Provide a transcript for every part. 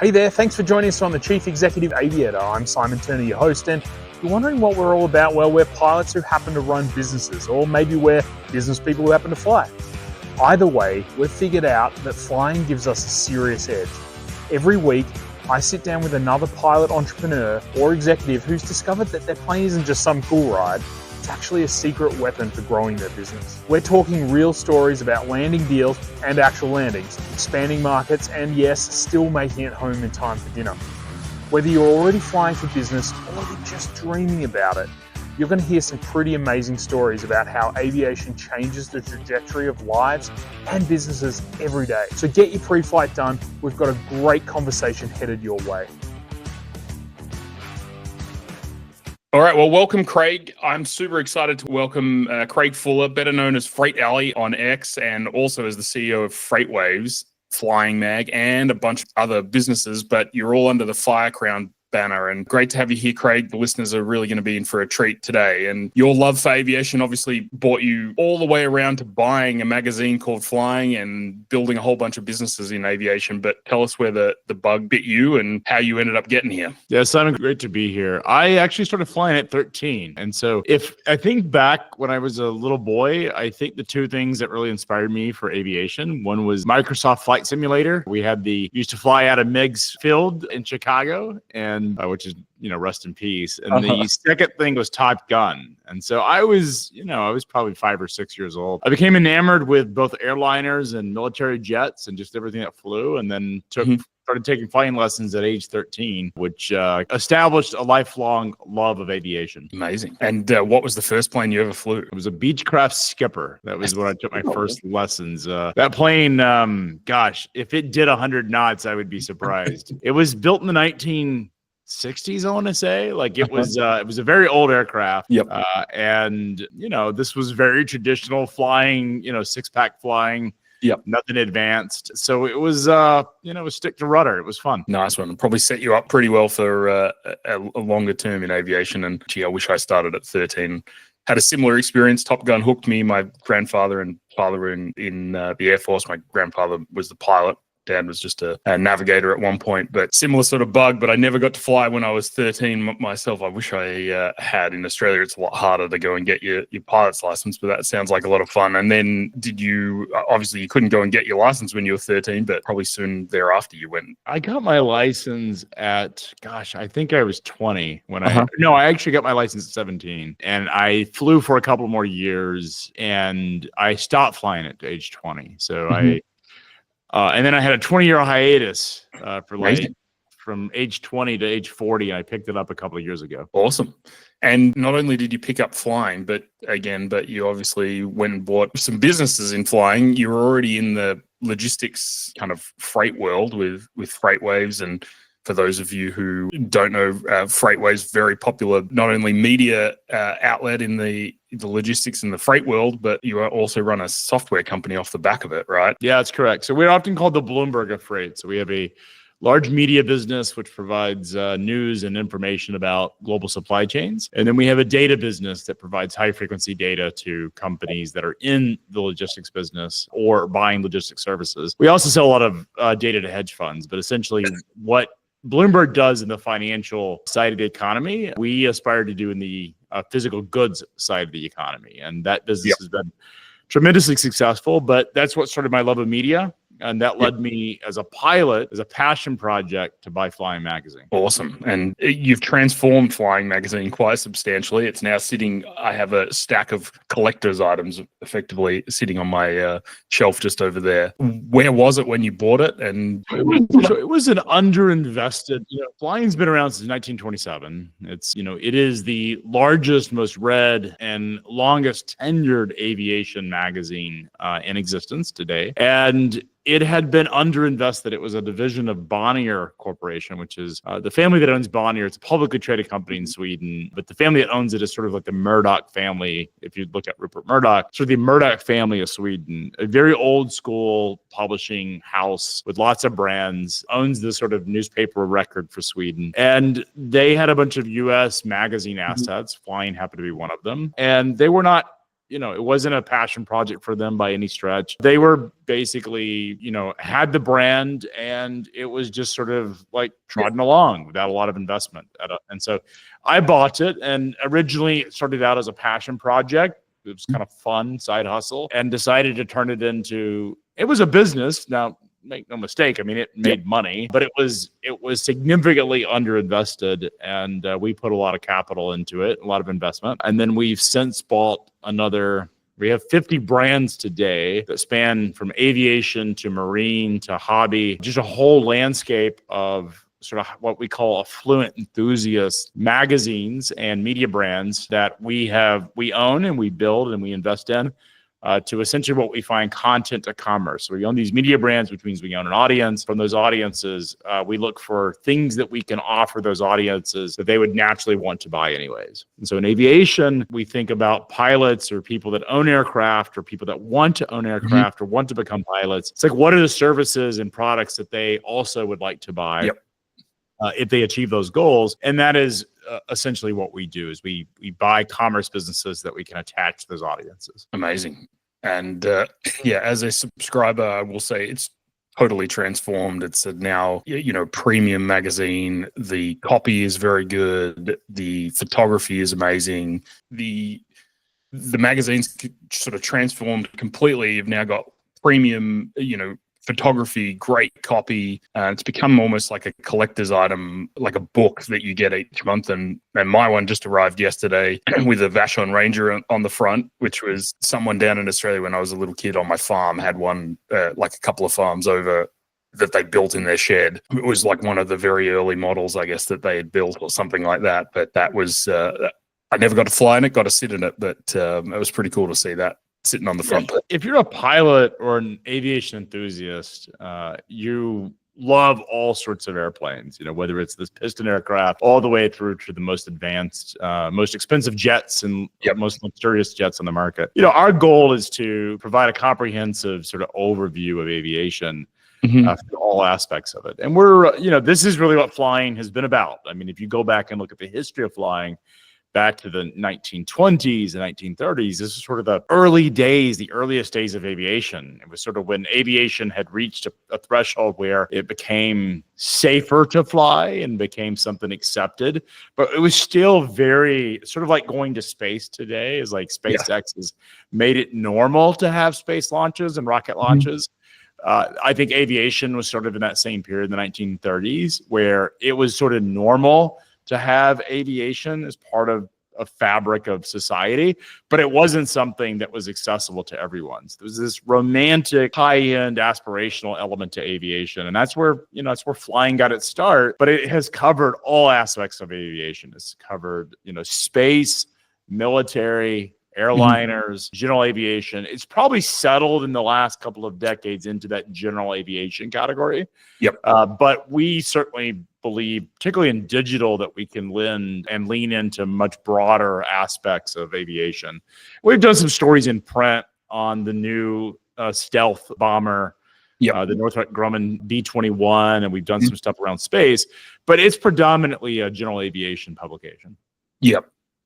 Hey there, thanks for joining us on the Chief Executive Aviator. I'm Simon Turner, your host, and you're wondering what we're all about. Well, we're pilots who happen to run businesses, or maybe we're business people who happen to fly. Either way, we've figured out that flying gives us a serious edge. Every week, I sit down with another pilot entrepreneur or executive who's discovered that their plane isn't just some cool ride, it's actually a secret weapon for growing their business. We're talking real stories about landing deals and actual landings, expanding markets, and yes, still making it home in time for dinner. Whether you're already flying for business or you're just dreaming about it, you're going to hear some pretty amazing stories about how aviation changes the trajectory of lives and businesses every day. So get your pre-flight done. We've got a great conversation headed your way. All right, well, welcome, Craig. I'm super excited to welcome Craig Fuller, better known as Freight Alley on X, and also as the CEO of FreightWaves, Flying Mag, and a bunch of other businesses, but you're all under the Firecrown banner. And great to have you here, Craig. The listeners are really going to be in for a treat today. And your love for aviation obviously brought you all the way around to buying a magazine called Flying and building a whole bunch of businesses in aviation. But tell us where the bug bit you and how you ended up getting here. Yeah, Simon, great to be here. I actually started flying at 13. And so if I think back when I was a little boy, I think the two things that really inspired me for aviation, one was Microsoft Flight Simulator. We used to fly out of Meigs Field in Chicago, and which is, rest in peace. And the second thing was Top Gun. And so I was probably 5 or 6 years old. I became enamored with both airliners and military jets and just everything that flew. And then started taking flying lessons at age 13, which established a lifelong love of aviation. Amazing. And what was the first plane you ever flew? It was a Beechcraft Skipper. That was when I took my first lessons. That plane, if it did 100 knots, I would be surprised. It was built in the 1960s, I want to say. It was a very old aircraft. Yep. And this was very traditional flying, six-pack flying. Yep. Nothing advanced. So it was, stick to rudder. It was fun. Nice one. Probably set you up pretty well for a longer term in aviation. And gee, I wish I started at 13. Had a similar experience. Top Gun hooked me. My grandfather and father were in the Air Force. My grandfather was the pilot. Dad was just a navigator at one point, but similar sort of bug. But I never got to fly when I was 13 myself. I wish I had. In Australia, it's a lot harder to go and get your pilot's license, but that sounds like a lot of fun. And then obviously you couldn't go and get your license when you were 13, but probably soon thereafter you went. I got my license at, I think I was 20 when I actually got my license at 17, and I flew for a couple more years, and I stopped flying at age 20. So and then I had a 20-year hiatus from age 20 to age 40. And I picked it up a couple of years ago. Awesome. And not only did you pick up flying, but you obviously went and bought some businesses in flying. You were already in the logistics kind of freight world with FreightWaves. And for those of you who don't know, FreightWaves, very popular, not only media outlet in the logistics and the freight world, but you also run a software company off the back of it, right? Yeah, that's correct. So we're often called the Bloomberg of freight. So we have a large media business, which provides news and information about global supply chains. And then we have a data business that provides high frequency data to companies that are in the logistics business or buying logistics services. We also sell a lot of data to hedge funds, but essentially what Bloomberg does in the financial side of the economy, we aspire to do in the physical goods side of the economy. And that business has been tremendously successful, but that's what started my love of media. And that led me as a pilot, as a passion project, to buy Flying Magazine. Awesome. And you've transformed Flying Magazine quite substantially. It's now I have a stack of collector's items effectively sitting on my shelf just over there. Where was it when you bought it? And it was an underinvested, flying's been around since 1927. It is the largest, most read, and longest tenured aviation magazine in existence today. And it had been underinvested. It was a division of Bonnier Corporation, which is the family that owns Bonnier. It's a publicly traded company in Sweden, but the family that owns it is sort of like the Murdoch family. If you look at Rupert Murdoch, sort of the Murdoch family of Sweden, a very old school publishing house with lots of brands, owns this sort of newspaper record for Sweden. And they had a bunch of US magazine assets. Flying happened to be one of them. And they were not it wasn't a passion project for them by any stretch. They were basically, had the brand, and it was just sort of like trotting along without a lot of investment. And so I bought it, and originally it started out as a passion project. It was kind of fun side hustle, and decided to turn it into, it was a business. Now, make no mistake, I mean, it made money, but it was significantly underinvested, and we put a lot of capital into it, a lot of investment. And then we've since bought we have 50 brands today that span from aviation to marine to hobby, just a whole landscape of sort of what we call affluent enthusiast magazines and media brands that we own and we build and we invest in, to essentially what we find content to commerce. So we own these media brands, which means we own an audience. From those audiences, we look for things that we can offer those audiences that they would naturally want to buy anyways. And so in aviation, we think about pilots or people that own aircraft or people that want to own aircraft or want to become pilots. It's like, what are the services and products that they also would like to buy if they achieve those goals? And that is essentially what we do, is we buy commerce businesses that we can attach to those audiences. Amazing. And as a subscriber, I will say it's totally transformed. It's a now, premium magazine. The copy is very good. The photography is amazing. The magazine's sort of transformed completely. You've now got premium, photography, great copy. It's become almost like a collector's item, like a book that you get each month. And my one just arrived yesterday with a Vashon Ranger on the front, which was someone down in Australia when I was a little kid on my farm had one, like a couple of farms over, that they built in their shed. It was like one of the very early models, I guess, that they had built or something like that. But that was, I never got to fly in it, got to sit in it, but it was pretty cool to see that sitting on the front. If you're a pilot or an aviation enthusiast, you love all sorts of airplanes, whether it's this piston aircraft all the way through to the most advanced, most expensive jets and most luxurious jets on the market. Our goal is to provide a comprehensive sort of overview of aviation for all aspects of it. And this is really what flying has been about. I mean, if you go back and look at the history of flying, back to the 1920s and 1930s, this is sort of the earliest days of aviation. It was sort of when aviation had reached a threshold where it became safer to fly and became something accepted. But it was still very sort of like going to space today, is like SpaceX has made it normal to have space launches and rocket launches. I think aviation was sort of in that same period in the 1930s, where it was sort of normal to have aviation as part of a fabric of society, but it wasn't something that was accessible to everyone. So there was this romantic, high-end, aspirational element to aviation, and that's where flying got its start. But it has covered all aspects of aviation. It's covered, space, military, airliners, general aviation. It's probably settled in the last couple of decades into that general aviation category. But we certainly believe, particularly in digital, that we can lean into much broader aspects of aviation. We've done some stories in print on the new stealth bomber, the Northrop Grumman B-21, and we've done some stuff around space, but it's predominantly a general aviation publication.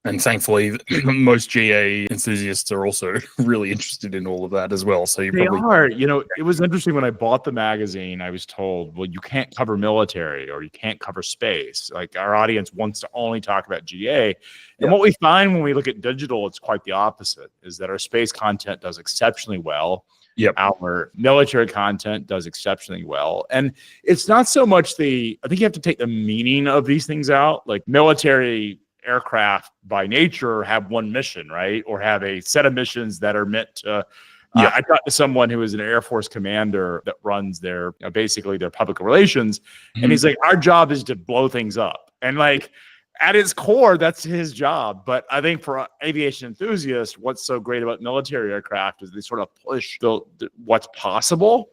And thankfully, most GA enthusiasts are also really interested in all of that as well. So they are. It was interesting when I bought the magazine, I was told, well, you can't cover military or you can't cover space. Like, our audience wants to only talk about GA. And what we find when we look at digital, it's quite the opposite, is that our space content does exceptionally well. Our military content does exceptionally well. And it's not so much I think you have to take the meaning of these things out. Like, military aircraft by nature have one mission, right? Or have a set of missions that are meant to, I talked to someone who is an Air Force commander that runs their, basically their public relations. And he's like, our job is to blow things up. And like, at its core, that's his job. But I think for aviation enthusiasts, what's so great about military aircraft is they sort of push what's possible.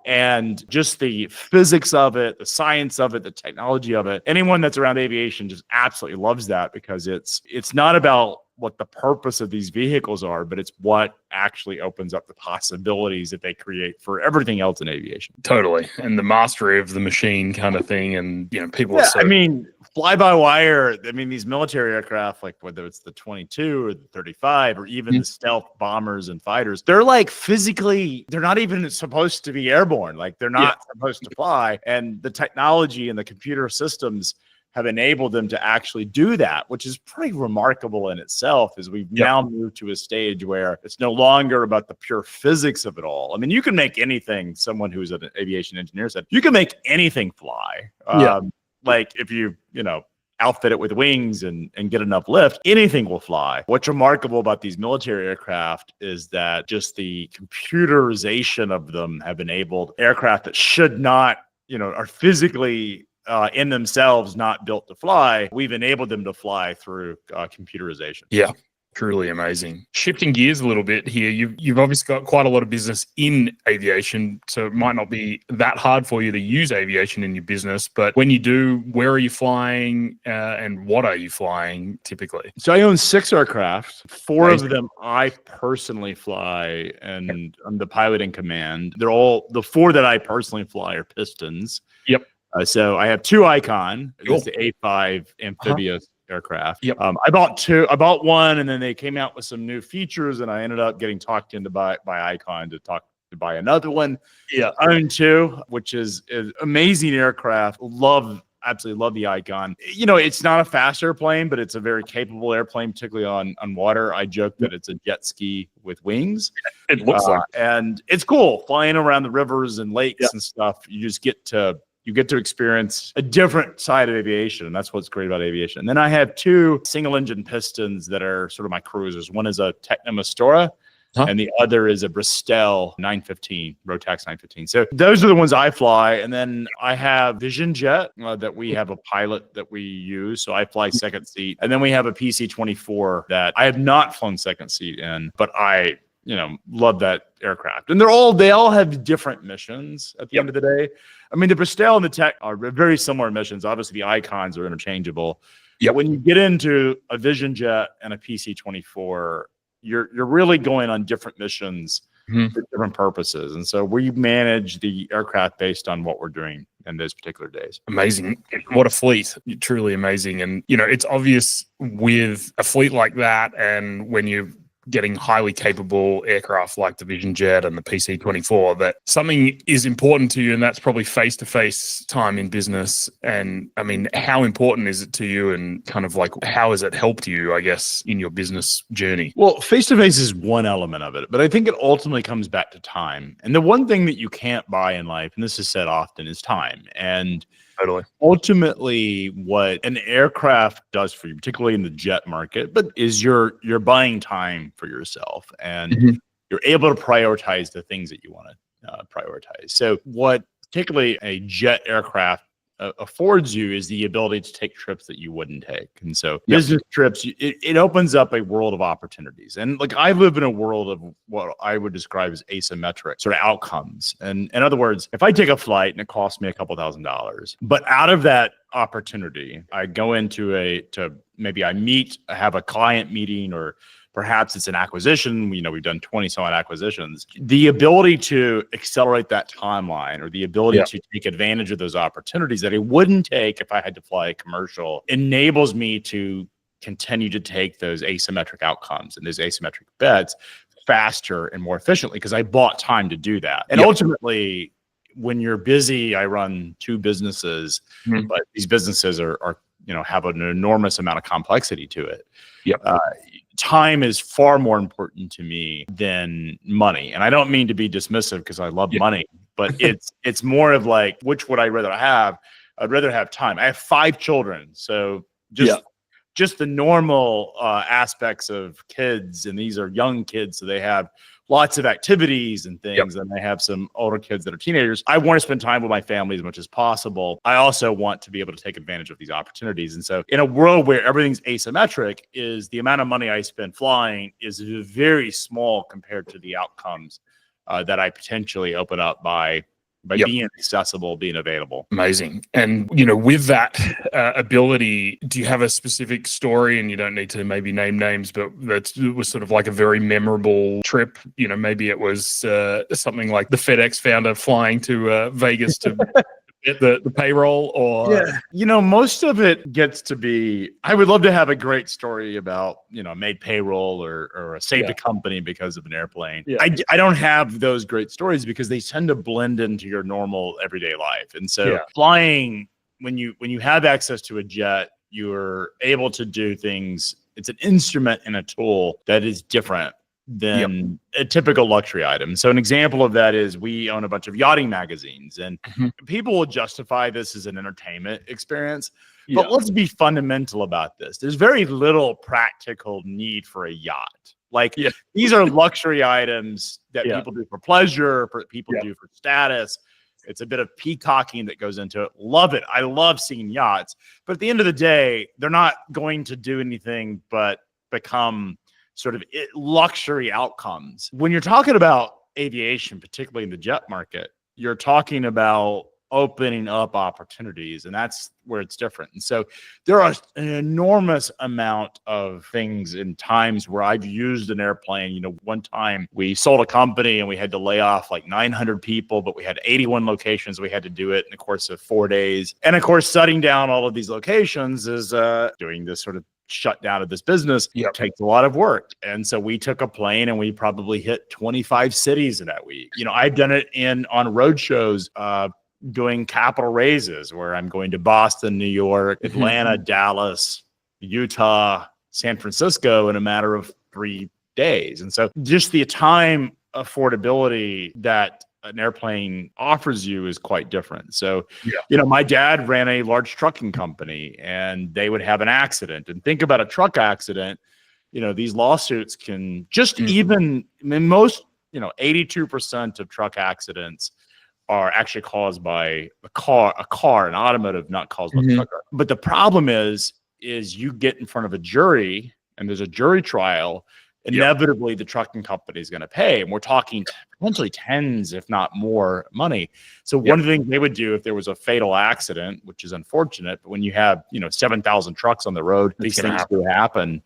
And just the physics of it, the science of it, the technology of it. Anyone that's around aviation just absolutely loves that, because it's not about what the purpose of these vehicles are, but it's what actually opens up the possibilities that they create for everything else in aviation. Totally. And the mastery of the machine kind of thing. And, people are so. I mean, fly by wire. I mean, these military aircraft, like whether it's the 22 or the 35 or even the stealth bombers and fighters, they're like physically, they're not even supposed to be airborne. Like they're not supposed to fly. And the technology and the computer systems have enabled them to actually do that, which is pretty remarkable in itself, as we've now moved to a stage where it's no longer about the pure physics of it all. I mean, you can make anything, someone who's an aviation engineer said, you can make anything fly. Like if you outfit it with wings and get enough lift, anything will fly. What's remarkable about these military aircraft is that just the computerization of them have enabled aircraft that should not, are physically in themselves not built to fly. We've enabled them to fly through computerization. Yeah. Truly amazing. Shifting gears a little bit here, you've obviously got quite a lot of business in aviation, so it might not be that hard for you to use aviation in your business. But when you do, where are you flying and what are you flying typically? So I own 6 aircraft. 4 of them I personally fly, and I'm the pilot in command. They're all, the 4 that I personally fly are Pistons. Yep. So I have 2 Icon. Cool. It's the A5 amphibious aircraft. Yep. I bought one, and then they came out with some new features, and I ended up getting talked into by Icon to buy another one. Yeah. I own 2, which is amazing aircraft. Absolutely love the Icon. It's not a fast airplane, but it's a very capable airplane, particularly on water. I joke that it's a jet ski with wings. It looks like, and it's cool flying around the rivers and lakes and stuff. You just get to experience a different side of aviation. And that's what's great about aviation. And then I have 2 single engine Pistons that are sort of my cruisers. One is a Tecna Mistora, and the other is a Bristol 915, Rotax 915. So those are the ones I fly. And then I have Vision Jet that we have a pilot that we use. So I fly second seat. And then we have a PC-24 that I have not flown second seat in, but I love that aircraft. And they all have different missions at the end of the day. I mean, the Bristol and the Tech are very similar missions. Obviously, the Icons are interchangeable. Yeah. When you get into a Vision Jet and a PC-24, you're really going on different missions for different purposes. And so we manage the aircraft based on what we're doing in those particular days. Amazing. What a fleet. Truly amazing. And, it's obvious with a fleet like that, and when you're getting highly capable aircraft like the Vision Jet and the PC-24, that something is important to you, and that's probably face-to-face time in business. And I mean, how important is it to you, and kind of like how has it helped you, I guess, in your business journey? Well, face-to-face is one element of it, but I think it ultimately comes back to time. And the one thing that you can't buy in life, and this is said often, is time. And totally. Ultimately, what an aircraft does for you, particularly in the jet market, but is you're buying time for yourself, and you're able to prioritize the things that you want to prioritize. So what particularly a jet aircraft affords you is the ability to take trips that you wouldn't take. And so business trips, it opens up a world of opportunities. And like, I live in a world of what I would describe as asymmetric sort of outcomes. And in other words, if I take a flight and it costs me a couple $1,000s, but out of that opportunity, I go into maybe I have a client meeting, or perhaps it's an acquisition. We've done 20 some odd acquisitions. The ability to accelerate that timeline, or the ability to take advantage of those opportunities that I wouldn't take if I had to fly a commercial, enables me to continue to take those asymmetric outcomes and those asymmetric bets faster and more efficiently, because I bought time to do that. And ultimately, when you're busy, I run 2 businesses, but these businesses are have an enormous amount of complexity to it. Time is far more important to me than money. And I don't mean to be dismissive, because I love money, but it's more of like, which would I rather have? I'd rather have time. I have 5 children. So just the normal aspects of kids, and these are young kids, so they have lots of activities and things, and I have some older kids that are teenagers. I want to spend time with my family as much as possible. I also want to be able to take advantage of these opportunities. And so in a world where everything's asymmetric, is the amount of money I spend flying is very small compared to the outcomes that I potentially open up by by Yep. being accessible, being available. Amazing. And, you know, with that ability, do you have a specific story, and you don't need to maybe name names, but it was sort of like a very memorable trip? You know, maybe it was something like the FedEx founder flying to Vegas to get the payroll, or You know, most of it gets to be, I would love to have a great story about, you know, made payroll or saved a company because of an airplane. Yeah. I don't have those great stories because they tend to blend into your normal everyday life. And so flying, when you have access to a jet, you're able to do things. It's an instrument and a tool that is different than a typical luxury item. So an example of that is we own a bunch of yachting magazines, and people will justify this as an entertainment experience. But let's be fundamental about this. There's very little practical need for a yacht. Like these are luxury items that people do for pleasure, people do for status. It's a bit of peacocking that goes into it. Love it. I love seeing yachts. But at the end of the day, they're not going to do anything but become sort of luxury outcomes. When you're talking about aviation, particularly in the jet market, you're talking about opening up opportunities, and that's where it's different. And so there are an enormous amount of things and times where I've used an airplane. You know, one time we sold a company and we had to lay off like 900 people, but we had 81 locations. We had to do it in the course of 4 days. And of course, shutting down all of these locations is doing this sort of shutdown of this business takes a lot of work. And so we took a plane and we probably hit 25 cities in that week. You know, I've done it on road shows, doing capital raises where I'm going to Boston, New York, Atlanta, Dallas, Utah, San Francisco in a matter of 3 days. And so just the time affordability that an airplane offers you is quite different. So, you know, my dad ran a large trucking company and they would have an accident. And think about a truck accident. You know, these lawsuits can just even, I mean, most, you know, 82% of truck accidents are actually caused by a car, an automotive, not caused by the trucker. But the problem is you get in front of a jury and there's a jury trial. Inevitably, the trucking company is going to pay. And we're talking potentially tens, if not more, money. So one of the things they would do if there was a fatal accident, which is unfortunate, but when you have, you know, 7,000 trucks on the road, these things do happen.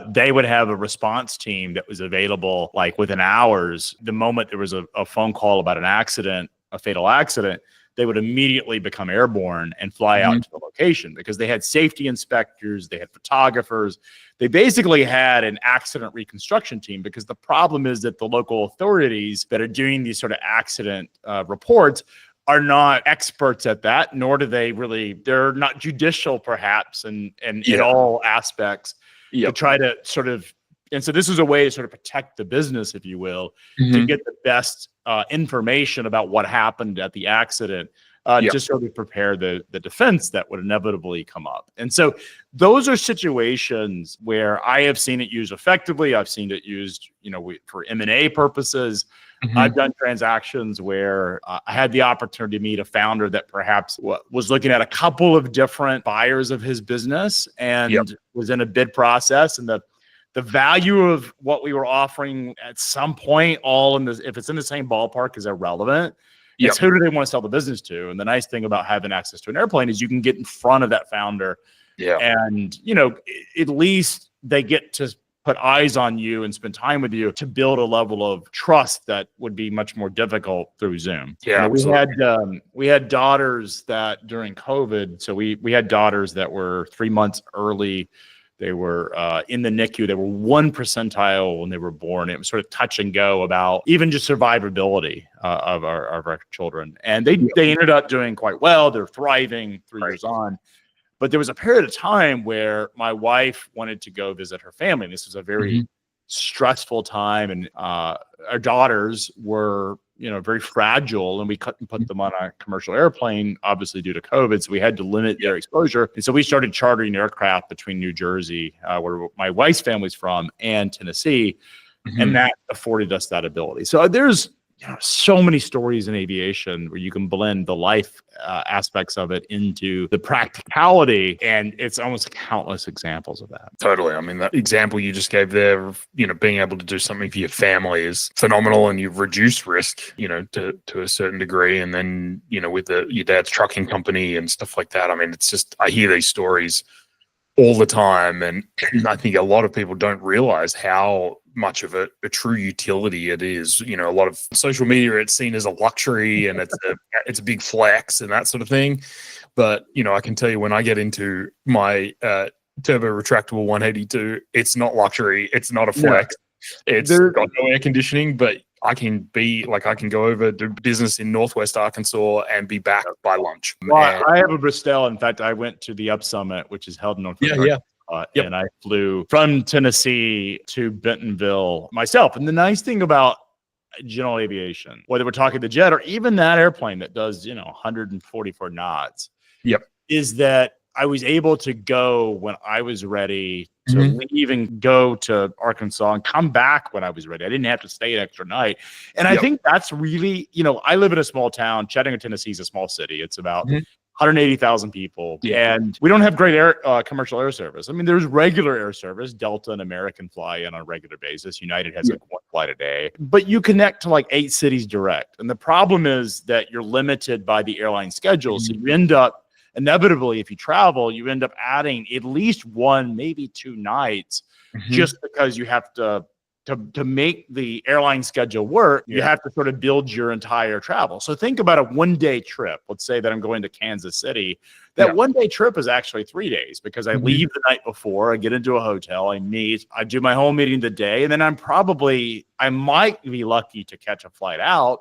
They would have a response team that was available like within hours. The moment there was a phone call about an accident, a fatal accident, they would immediately become airborne and fly out to the location because they had safety inspectors, they had photographers. They basically had an accident reconstruction team, because the problem is that the local authorities that are doing these sort of accident reports are not experts at that, nor do they really, they're not judicial perhaps in all aspects to try to sort of, and so this is a way to sort of protect the business, if you will, to get the best information about what happened at the accident, to sort of prepare the defense that would inevitably come up. And so those are situations where I have seen it used effectively. I've seen it used, you know, for M&A purposes. I've done transactions where I had the opportunity to meet a founder that perhaps was looking at a couple of different buyers of his business and was in a bid process, and the value of what we were offering at some point, if it's in the same ballpark, is irrelevant. It's who do they want to sell the business to? And the nice thing about having access to an airplane is you can get in front of that founder. And, you know, at least they get to put eyes on you and spend time with you to build a level of trust that would be much more difficult through Zoom. We had daughters that during COVID, so we had daughters that were 3 months early. They were in the NICU. They were 1 percentile when they were born. It was sort of touch and go about even just survivability of our children. And they ended up doing quite well. They're thriving 3 years on. But there was a period of time where my wife wanted to go visit her family. And this was a very stressful time. And our daughters were, you know, very fragile, and we couldn't put them on a commercial airplane, obviously due to COVID. So we had to limit their exposure. And so we started chartering aircraft between New Jersey, where my wife's family's from, and Tennessee. And that afforded us that ability. So there's so many stories in aviation where you can blend the life aspects of it into the practicality, and it's almost countless examples of that. Totally. I mean, that example you just gave there of, being able to do something for your family is phenomenal, and you've reduced risk, to a certain degree. And then, with your dad's trucking company and stuff like that. I mean, it's just, I hear these stories all the time. And I think a lot of people don't realize how much of a true utility it is. A lot of social media, it's seen as a luxury and it's a big flex and that sort of thing. But, I can tell you, when I get into my turbo retractable 182, it's not luxury. It's not a flex. Yeah. It's got no air conditioning, but I can go over to business in Northwest Arkansas and be back by lunch. Well, I have a Bristol. In fact, I went to the Up Summit, which is held in Northwest Arkansas. Yep. And I flew from Tennessee to Bentonville myself. And the nice thing about general aviation, whether we're talking the jet or even that airplane that does, 144 knots, is that I was able to go when I was ready to leave and go to Arkansas and come back when I was ready. I didn't have to stay an extra night. And I think that's really, I live in a small town. Chattanooga, Tennessee is a small city. It's about 180,000 people. And we don't have great commercial air service. I mean, there's regular air service. Delta and American fly in on a regular basis. United has like one flight a day. But you connect to like 8 cities direct. And the problem is that you're limited by the airline schedule. So you end up, inevitably, if you travel, you end up adding at least 1, maybe 2 nights, just because you have to make the airline schedule work. You have to sort of build your entire travel. So think about a 1-day trip. Let's say that I'm going to Kansas City. That 1-day trip is actually 3 days, because I leave the night before, I get into a hotel, I meet, I do my whole meeting the day, and then I might be lucky to catch a flight out.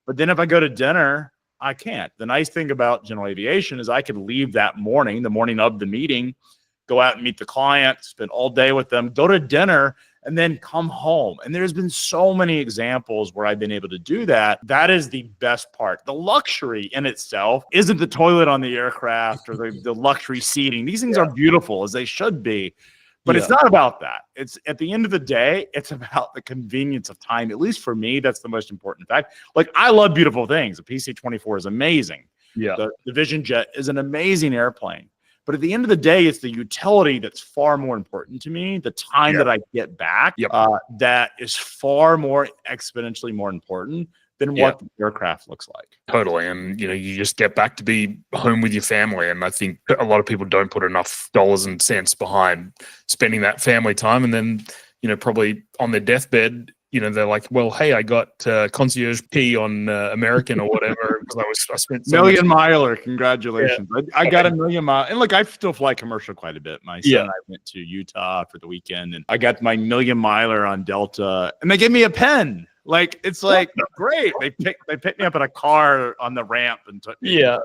But then if I go to dinner, I can't. The nice thing about general aviation is I could leave that morning, the morning of the meeting, go out and meet the client, spend all day with them, go to dinner, and then come home. And there's been so many examples where I've been able to do that. That is the best part. The luxury in itself isn't the toilet on the aircraft or the luxury seating. These things are beautiful, as they should be. But it's not about that. It's, at the end of the day, it's about the convenience of time. At least for me, that's the most important fact. Like, I love beautiful things. The PC-24 is amazing. The Vision Jet is an amazing airplane. But at the end of the day, it's the utility that's far more important to me. The time that I get back, that is far more exponentially more important than what the aircraft looks like. Totally. And, you just get back to be home with your family. And I think a lot of people don't put enough dollars and cents behind spending that family time. And then, probably on their deathbed, they're like, well, hey, I got concierge P on American or whatever, because I spent so million miler. Congratulations. I got a million mile. And look, I still fly commercial quite a bit. My son and I went to Utah for the weekend, and I got my million miler on Delta, and they gave me a pen. Like, it's like, great. They picked me up in a car on the ramp and took me to the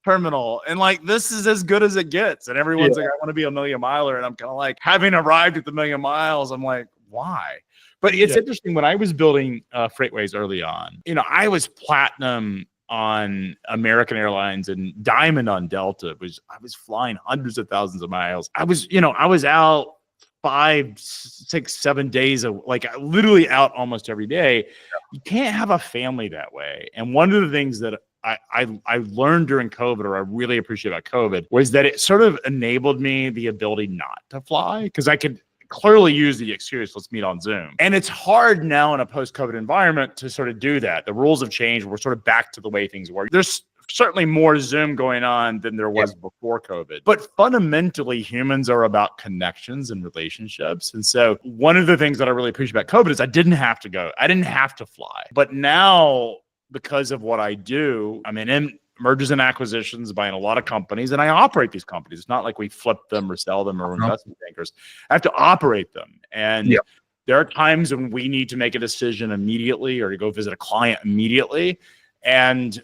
terminal. And like, this is as good as it gets. And everyone's like, I want to be a million miler. And I'm kind of like, having arrived at the million miles, I'm like, why? But it's interesting. When I was building FreightWaves early on, I was platinum on American Airlines and diamond on Delta. I was flying hundreds of thousands of miles. I was out 5, 6, 7 days literally out almost every day. You can't have a family that way. And one of the things that I learned during COVID, or I really appreciate about COVID, was that it sort of enabled me the ability not to fly, because I could clearly use the excuse, let's meet on Zoom. And it's hard now in a post-COVID environment to sort of do that. The rules have changed. We're sort of back to the way things were. There's certainly more Zoom going on than there was before COVID. But fundamentally, humans are about connections and relationships. And so one of the things that I really appreciate about COVID is I didn't have to go. I didn't have to fly. But now, because of what I do, I'm in mergers and acquisitions, buying a lot of companies, and I operate these companies. It's not like we flip them or sell them or investment bankers. I have to operate them. And there are times when we need to make a decision immediately or to go visit a client immediately. And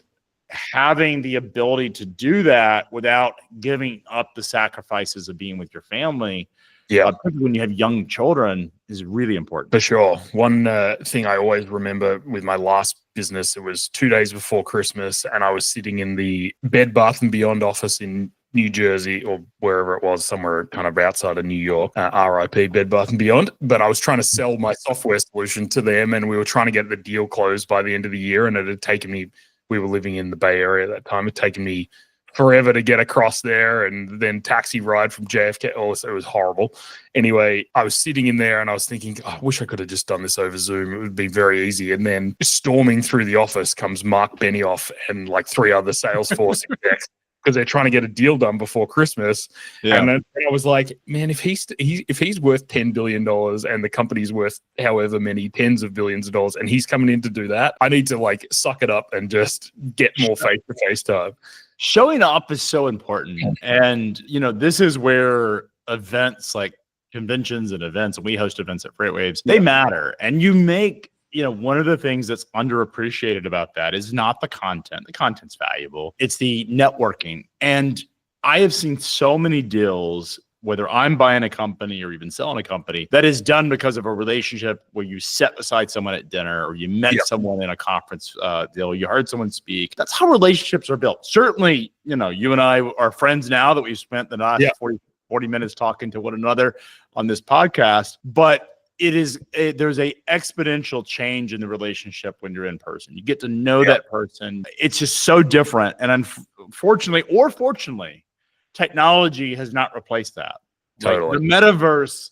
having the ability to do that without giving up the sacrifices of being with your family, particularly when you have young children, is really important. For sure. One thing I always remember with my last business, it was 2 days before Christmas, and I was sitting in the Bed Bath & Beyond office in New Jersey or wherever it was, somewhere kind of outside of New York, RIP Bed Bath & Beyond. But I was trying to sell my software solution to them, and we were trying to get the deal closed by the end of the year. And it had taken me, we were living in the Bay Area at that time, it had taken me forever to get across there, and then taxi ride from JFK. Oh, so it was horrible. Anyway, I was sitting in there and I was thinking, oh, I wish I could have just done this over Zoom. It would be very easy. And then storming through the office comes Mark Benioff and like 3 other Salesforce execs, because they're trying to get a deal done before Christmas. Yeah. And then I was like, man, if he's worth $10 billion and the company's worth however many tens of billions of dollars, and he's coming in to do that, I need to like suck it up and just get more face-to-face time. Showing up is so important. And, you know, this is where events like conventions and events, and we host events at FreightWaves, they matter. And you make, you know, one of the things that's underappreciated about that is not the content. The content's valuable. It's the networking. And I have seen so many deals, whether I'm buying a company or even selling a company, that is done because of a relationship where you set aside someone at dinner, or you met someone in a conference deal, you heard someone speak. That's how relationships are built. Certainly, you know, you and I are friends now that we've spent the last 40 minutes talking to one another on this podcast, but there's a exponential change in the relationship when you're in person. You get to know that person. It's just so different. And unfortunately, or fortunately, technology has not replaced that. Totally. Like, the metaverse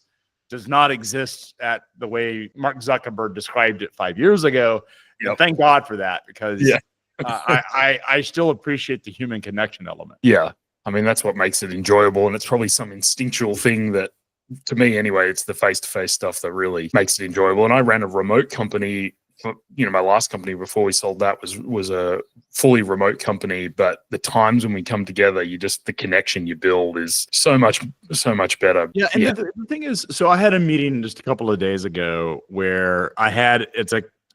does not exist at the way Mark Zuckerberg described it 5 years ago. And thank God for that, because I still appreciate the human connection element. Yeah. I mean, that's what makes it enjoyable. And it's probably some instinctual thing that, to me anyway, it's the face-to-face stuff that really makes it enjoyable. And I ran a remote company. You know, my last company before we sold that was a fully remote company, but the times when we come together, the connection you build is so much better. Yeah. And the thing is, so I had a meeting just a couple of days ago where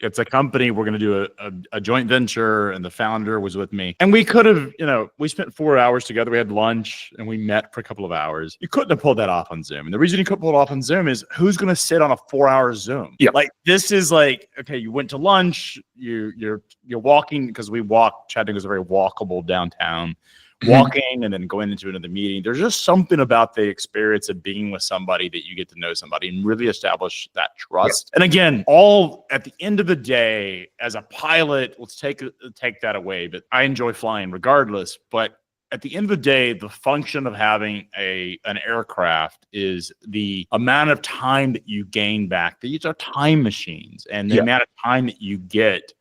it's a company, we're going to do a joint venture, and the founder was with me. And we could have, you know, we spent 4 hours together. We had lunch and we met for a couple of hours. You couldn't have pulled that off on Zoom. And the reason you couldn't pull it off on Zoom is, who's going to sit on a 4-hour Zoom? Yeah. Like, this is like, okay, you went to lunch, you're walking, because Chattanooga is very walkable downtown. Walking and then going into another meeting. There's just something about the experience of being with somebody that you get to know somebody and really establish that trust. And again, all at the end of the day, as a pilot, let's take that away. But I enjoy flying regardless. But at the end of the day, the function of having an aircraft is the amount of time that you gain back. These are time machines, and the amount of time that you get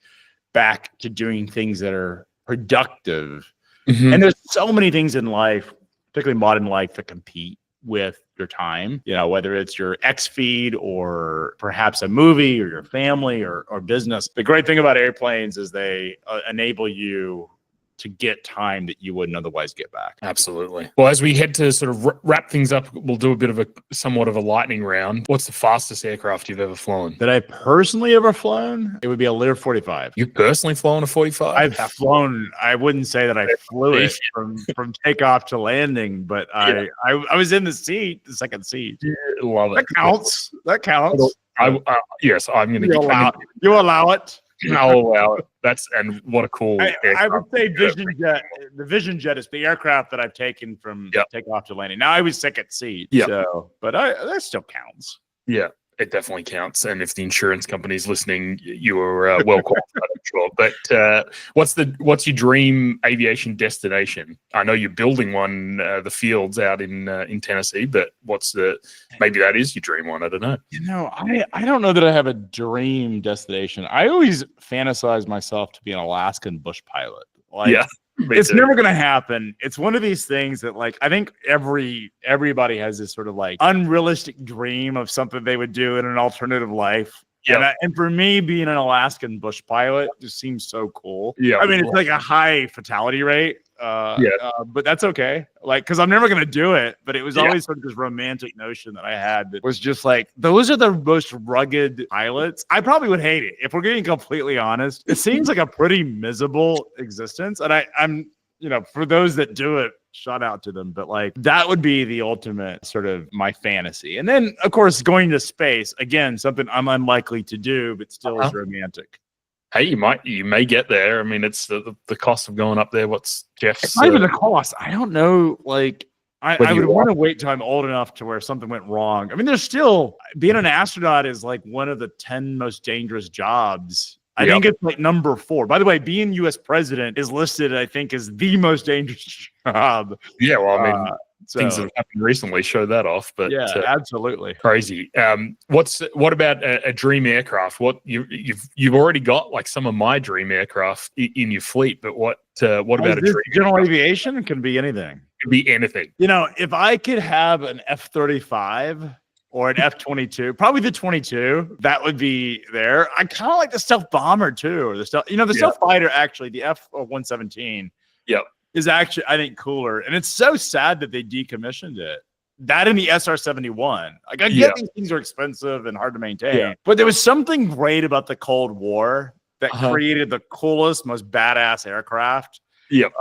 back to doing things that are productive. And there's so many things in life, particularly modern life, that compete with your time, you know, whether it's your X feed or perhaps a movie or your family or business. The great thing about airplanes is they enable you to get time that you wouldn't otherwise get back. Absolutely. Well, as we head to sort of wrap things up, we'll do a bit of somewhat of a lightning round. What's the fastest aircraft you've ever flown? That I personally ever flown? It would be a Lear 45. You've personally flown a 45? I've flown, I wouldn't say that I flew it from takeoff to landing, but I was in the second seat. Yeah, love it. That counts. Yes, I'm going to You allow it. I'll allow it. And what a cool I would say Vision Jet. The Vision Jet is the aircraft that I've taken from takeoff to landing. Now, I was second seat, but that still counts. Yeah, it definitely counts. And if the insurance company is listening, you are well qualified, I'm sure. But what's your dream aviation destination? I know you're building one, the fields out in Tennessee, but maybe that is your dream one. I don't know. You know, I don't know that I have a dream destination. I always fantasize myself to be an Alaskan bush pilot. It's never going to happen. It's one of these things that, like, I think everybody has this sort of like unrealistic dream of something they would do in an alternative life. And for me, being an Alaskan bush pilot just seems so cool. Yeah. I mean, it's like a high fatality rate. But that's okay. Like, because I'm never going to do it. But it was always sort of this romantic notion that I had that was just like, those are the most rugged pilots. I probably would hate it. If we're getting completely honest, it seems like a pretty miserable existence. And I'm, you know, for those that do it, shout out to them. But like, that would be the ultimate sort of my fantasy. And then, of course, going to space, again, something I'm unlikely to do, but still is romantic. Hey, you may get there. I mean, it's the cost of going up there. What's Jeff's? It's not even the cost. I don't know. Like, I Whether would you want to wait till I'm old enough to where something went wrong. I mean, there's still being an astronaut is like one of the 10 most dangerous jobs. I think it's like number 4. By the way, being U.S. president is listed, I think, as the most dangerous job. Yeah, well, I mean, things that So have happened recently show that off. But yeah, absolutely. crazy. What about a dream aircraft? What you've already got like some of my dream aircraft in your fleet, but what about a dream general aircraft? aviation? It can be anything. It could be anything. You know, if I could have an F-35 or an F-22, probably the 22, that would be there. I kind of like the stealth bomber too, or the stealth, the stealth fighter. Actually, the F-117. Yep. Is actually, I think, cooler. And it's so sad that they decommissioned it. That and the SR-71. Like, I get these things are expensive and hard to maintain, but there was something great about the Cold War that created the coolest, most badass aircraft. Yep.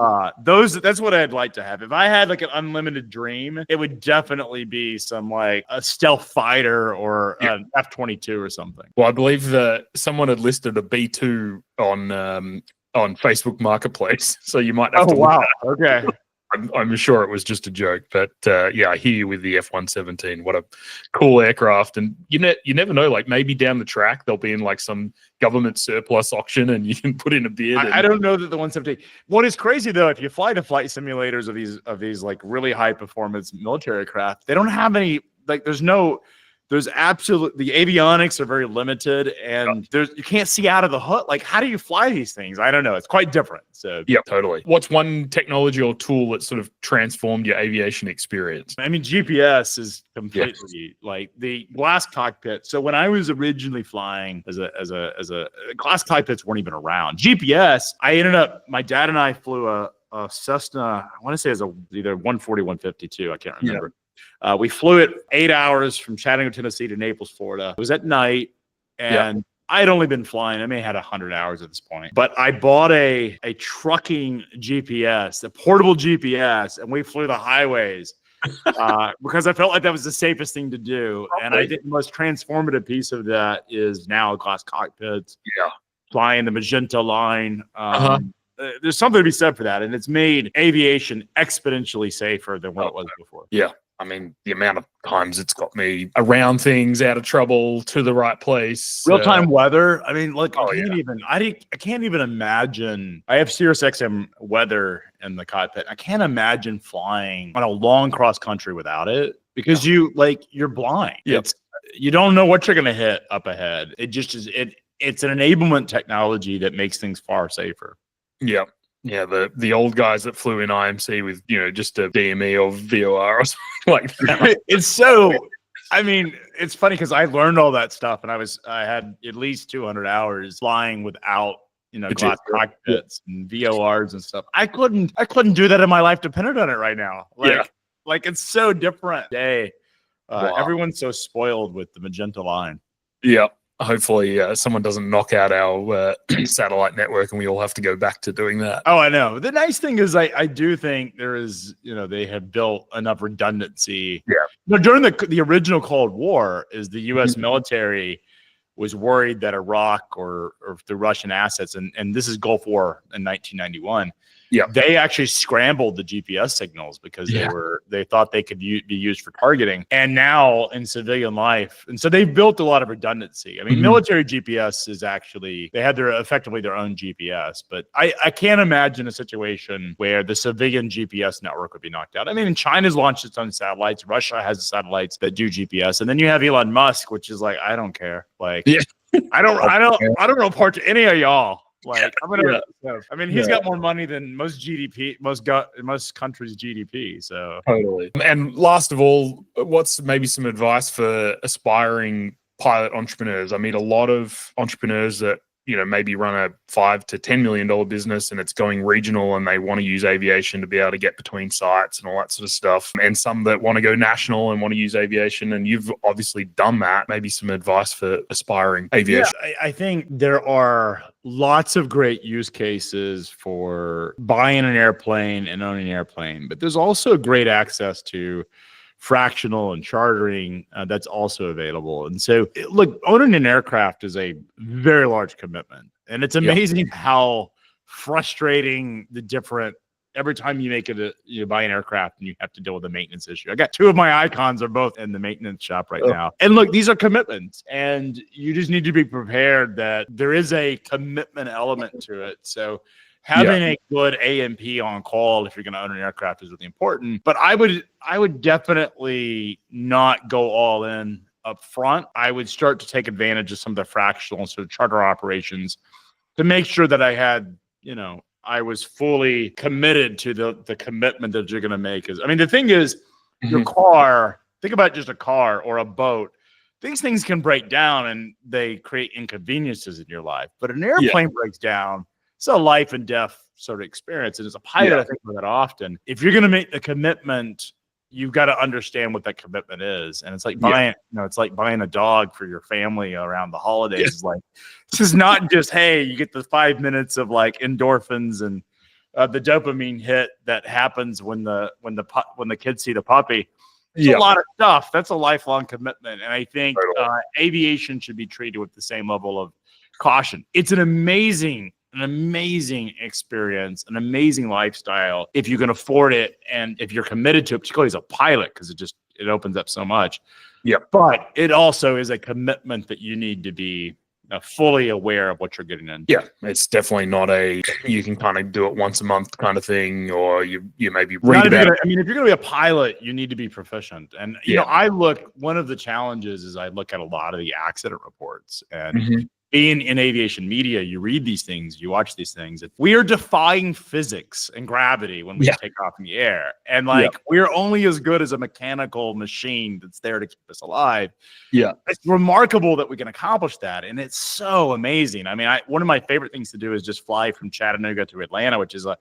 That's what I'd like to have. If I had like an unlimited dream, it would definitely be some like a stealth fighter or an F-22 or something. Well, I believe someone had listed a B2 on Facebook Marketplace, so you might have to. Oh wow! Okay. I'm sure it was just a joke, but yeah, I hear you with the F-117. What a cool aircraft, and you never know. Like maybe down the track they'll be in like some government surplus auction, and you can put in a bid. I don't know that the 117. What is crazy though, if you fly to flight simulators of these like really high performance military aircraft, they don't have any like. There's absolutely, the avionics are very limited, and you can't see out of the hood. Like, how do you fly these things? I don't know. It's quite different. So yeah, totally. What's one technology or tool that sort of transformed your aviation experience? I mean, GPS is completely like the glass cockpit. So when I was originally flying as a glass cockpits weren't even around. GPS, my dad and I flew a Cessna. I want to say it was either 140, 152. I can't remember. Yeah. We flew it 8 hours from Chattanooga, Tennessee to Naples, Florida. It was at night, and I had only been flying. I may have had 100 hours at this point, but I bought a trucking GPS, a portable GPS, and we flew the highways because I felt like that was the safest thing to do. Okay. And I think the most transformative piece of that is now glass cockpits, flying the magenta line. There's something to be said for that, and it's made aviation exponentially safer than what it was before. Yeah. I mean, the amount of times it's got me around things, out of trouble, to the right place. Real-time weather. I mean, like, I can't even imagine. I have SiriusXM weather in the cockpit. I can't imagine flying on a long cross country without it because you're blind. Yep. You don't know what you're going to hit up ahead. It just is. It's an enablement technology that makes things far safer. Yeah. Yeah, the old guys that flew in IMC with, just a DME or VOR or something like that. It's so, I mean, it's funny because I learned all that stuff and I had at least 200 hours flying without, glass cockpits and VORs and stuff. I couldn't do that in my life dependent on it right now. Like it's so different today. Everyone's so spoiled with the magenta line. Yeah. Hopefully someone doesn't knock out our satellite network and we all have to go back to doing that. Oh, I know. The nice thing is I do think there is, they have built enough redundancy. Yeah. During the original Cold War is the U.S. military was worried that Iraq or the Russian assets, and this is Gulf War in 1991. Yeah, they actually scrambled the GPS signals because they thought they could be used for targeting. And now in civilian life, and so they've built a lot of redundancy. I mean, military GPS is actually they had effectively their own GPS, but I can't imagine a situation where the civilian GPS network would be knocked out. I mean, China's launched its own satellites. Russia has satellites that do GPS, and then you have Elon Musk, which is like, I don't care. Like, I don't report to any of y'all. Like I mean, he's got more money than most GDP, most countries' GDP. So totally. And last of all, what's maybe some advice for aspiring pilot entrepreneurs? I mean, a lot of entrepreneurs that maybe run a $5 to $10 million business and it's going regional and they want to use aviation to be able to get between sites and all that sort of stuff. And some that want to go national and want to use aviation. And you've obviously done that. Maybe some advice for aspiring aviation. Yeah, I think there are lots of great use cases for buying an airplane and owning an airplane, but there's also great access to fractional and chartering that's also available. And so, look, owning an aircraft is a very large commitment. And it's amazing how frustrating the different, every time you make it, you buy an aircraft and you have to deal with a maintenance issue. I got two of my icons are both in the maintenance shop right now. And look, these are commitments, and you just need to be prepared that there is a commitment element to it. So having a good A&P on call if you're going to own an aircraft is really important. But I would definitely not go all in up front. I would start to take advantage of some of the fractional sort of charter operations to make sure that I had, I was fully committed to the commitment that you're going to make. The thing is, your car, think about just a car or a boat. These things can break down and they create inconveniences in your life. But an airplane breaks down, it's a life and death sort of experience. And as a pilot, I think about that often. If you're going to make the commitment, you've got to understand what that commitment is. And it's like buying, it's like buying a dog for your family around the holidays. It's like, this is not just, hey, you get the 5 minutes of like endorphins and the dopamine hit that happens when the kids see the puppy. It's a lot of stuff. That's a lifelong commitment. And I think aviation should be treated with the same level of caution. It's an amazing experience, an amazing lifestyle if you can afford it and if you're committed to it, particularly as a pilot, because it opens up so much. But it also is a commitment that you need to be fully aware of what you're getting into. It's definitely not you can kind of do it once a month kind of thing, or you maybe read about it. If you're going to be a pilot, you need to be proficient. And one of the challenges is I look at a lot of the accident reports, and being in aviation media, you read these things, you watch these things. We are defying physics and gravity when we take off in the air. And we're only as good as a mechanical machine that's there to keep us alive. It's remarkable that we can accomplish that. And it's so amazing. One of my favorite things to do is just fly from Chattanooga to Atlanta, which is a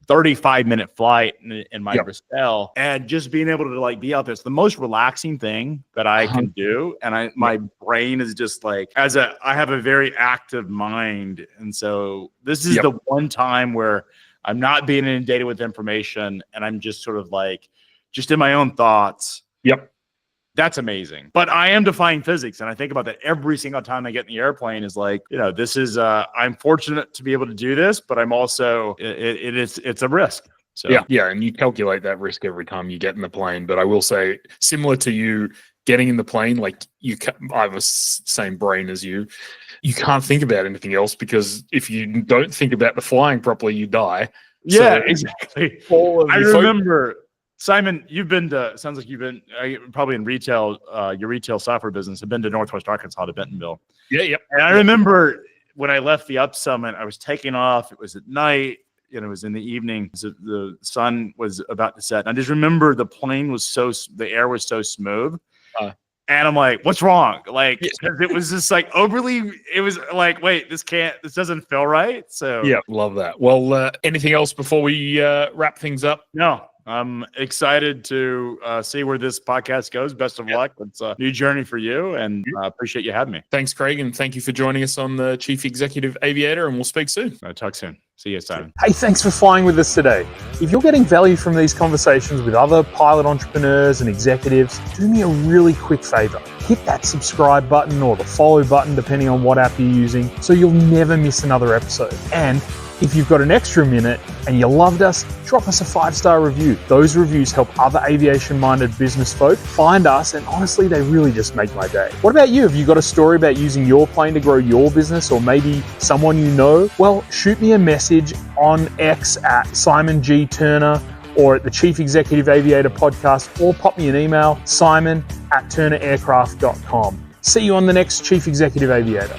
35-minute flight in my Bristol, and just being able to be out there. It's the most relaxing thing that I can do. And my brain is just I have a very active mind. And so this is the one time where I'm not being inundated with information and I'm just sort of just in my own thoughts. That's amazing. But I am defying physics. And I think about that every single time I get in the airplane is this is, I'm fortunate to be able to do this, but I'm also, it's a risk. So and you calculate that risk every time you get in the plane. But I will say, similar to you getting in the plane, I have the same brain as you. You can't think about anything else, because if you don't think about the flying properly, you die. Exactly. I remember... Simon, sounds like you've been probably in retail, your retail software business, have been to Northwest Arkansas to Bentonville. And I remember when I left the Up Summit, I was taking off. It was at night, it was in the evening. So the sun was about to set. And I just remember the air was so smooth. And I'm like, what's wrong? Because it was just overly, it was wait, this doesn't feel right. So love that. Well, anything else before we wrap things up? No. I'm excited to see where this podcast goes. Best of luck. It's a new journey for you, and I appreciate you having me. Thanks, Craig, and thank you for joining us on the Chief Executive Aviator, and we'll speak soon. Talk soon. See you, Simon. Hey, thanks for flying with us today. If you're getting value from these conversations with other pilot entrepreneurs and executives, do me a really quick favor. Hit that subscribe button or the follow button, depending on what app you're using, so you'll never miss another episode. And if you've got an extra minute and you loved us, drop us a 5-star review. Those reviews help other aviation-minded business folk find us, and honestly, they really just make my day. What about you? Have you got a story about using your plane to grow your business, or maybe someone you know? Well, shoot me a message on X at Simon G. Turner or at the Chief Executive Aviator podcast, or pop me an email, simon@turneraircraft.com. See you on the next Chief Executive Aviator.